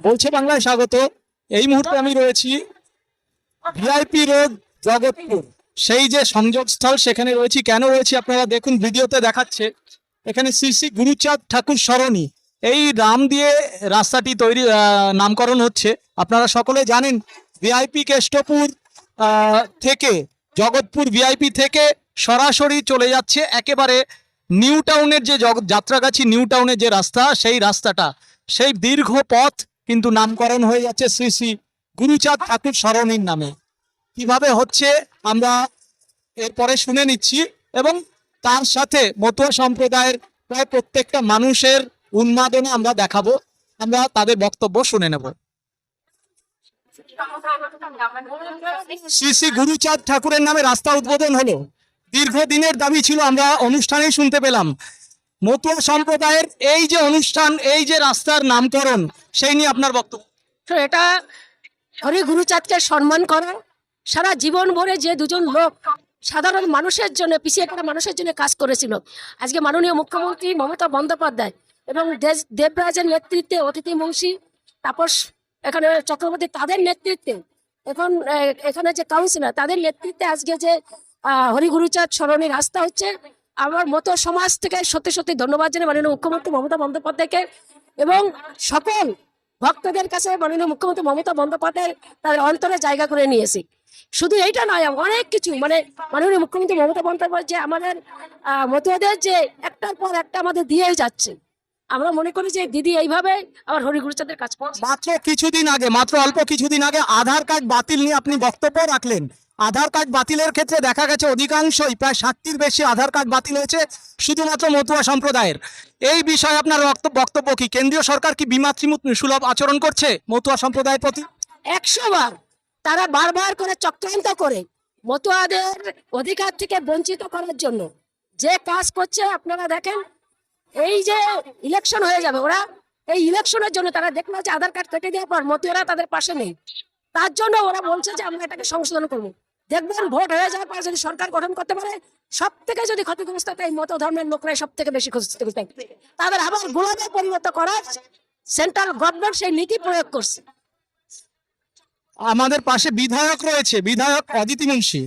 বলছে বাংলায় স্বাগত। এই মুহূর্তে আমি রয়েছি ভিআইপি রোড জগৎপুর, সেই যে সংযোগস্থল, সেখানে রয়েছি। কেন রয়েছি আপনারা দেখুন, ভিডিওতে দেখাচ্ছে। এখানে শ্রী শ্রী গুরুচাঁদ ঠাকুর সরণি, এই নাম দিয়ে রাস্তাটি তৈরি নামকরণ হচ্ছে। আপনারা সকলে জানেন ভিআইপি কেষ্টপুর থেকে, জগৎপুর ভিআইপি থেকে সরাসরি চলে যাচ্ছে একেবারে নিউ টাউনের যে যাত্রাগাছি নিউ টাউনের যে রাস্তা, সেই রাস্তাটা, সেই দীর্ঘ পথ কিন্তু নামকরণ হয়ে যাচ্ছে শ্রী শ্রী গুরুচাঁদ ঠাকুর সরণির নামে। কিভাবে হচ্ছে আমরা এরপরে শুনে নিচ্ছি, এবং তার সাথে মতুয়া সম্প্রদায়ের প্রায় প্রত্যেকটা মানুষের উন্মাদনা আমরা দেখাবো। আমরা তাদের বক্তব্য শুনে নেব। শ্রী শ্রী গুরুচাঁদ ঠাকুরের নামে রাস্তা উদ্বোধন হলো। দীর্ঘদিনের দাবি ছিল, আমরা অনুষ্ঠানেই শুনতে পেলাম। মতুয়া সম্প্রদায়ের এই যে অনুষ্ঠান, এই যে রাস্তার নামকরণ, সেই নিয়ে আপনার বক্তব্য। তো এটা হরি গুরুচাঁদকে সম্মান করা। সারা জীবন ভরে যে দুজন লোক সাধারণ মানুষের জন্য, পিছিয়ে পড়া মানুষের জন্য কাজ করেছিল, আজকে মাননীয় মুখ্যমন্ত্রী মমতা বন্দ্যোপাধ্যায় এবং দেবরাজের নেতৃত্বে, অতিথি মুন্সি তাপস এখানে চক্রবর্তী, তাদের নেতৃত্বে, এখানে যে কাউন্সিলর, তাদের নেতৃত্বে আজকে যে হরি গুরুচাঁদ সরণি রাস্তা হচ্ছে, আমার মতো সমাজ থেকে সত্যি সত্যি ধন্যবাদ জানাই মাননীয় মুখ্যমন্ত্রী মমতা বন্দ্যোপাধ্যায়কে এবং সকল ভক্তদের কাছে মাননীয় মুখ্যমন্ত্রী মমতা বন্দ্যোপাধ্যায় তাদের অন্তরে জায়গা করে নিয়েছি। শুধু এইটা নয়, অনেক কিছু, মানে মাননীয় মুখ্যমন্ত্রী মমতা বন্দ্যোপাধ্যায় যে আমাদের মতুয়াদের যে একটার পর একটা আমাদের দিয়েই যাচ্ছে, আমরা মনে করি যে দিদি এইভাবে আবার হরি গুরুচাঁদের কাজ করছে। মাত্র অল্প কিছুদিন আগে আধার কার্ড বাতিল নিয়ে আপনি বক্তব্য রাখলেন। আধার কার্ড বাতিলের ক্ষেত্রে দেখা গেছে অধিকাংশই, প্রায় 60টির বেশি আধার কার্ড বাতিল হয়েছে শুধুমাত্র মতুয়া সম্প্রদায়ের। এই বিষয়ে আপনার বক্তব্য কি? কেন্দ্রীয় সরকার কি বিমাতৃসুলভ আচরণ করছে মতুয়া সম্প্রদায়ের প্রতি? 100 বার তারা বারবার করে চক্রান্ত করে মতুয়াদের অধিকার থেকে বঞ্চিত করার জন্য যে কাজ করছে। আপনারা দেখেন, এই যে ইলেকশন হয়ে যাবে, ওরা এই ইলেকশনের জন্য তারা দেখলো যে আধার কার্ড কেটে দেওয়ার পর মতুয়ারা তাদের পাশে নেই, তার জন্য ওরা বলছে যে আমরা এটাকে সংশোধন করবো। দেখবেন ভোট হয়ে যাওয়ার পর যদি সরকার গঠন করতে পারে, সব থেকে যদি ক্ষতিগ্রস্ত হয় এই মত ধর্মের লোকরাই সব থেকে বেশি ক্ষতিগ্রস্ত। তাদের আবার গোলামে পরিণত করার সেন্ট্রাল গভর্নমেন্ট সেই নীতি প্রয়োগ করছে। আমাদের পাশে বিধায়ক রয়েছে, বিধায়ক অদিতি মুন্সি।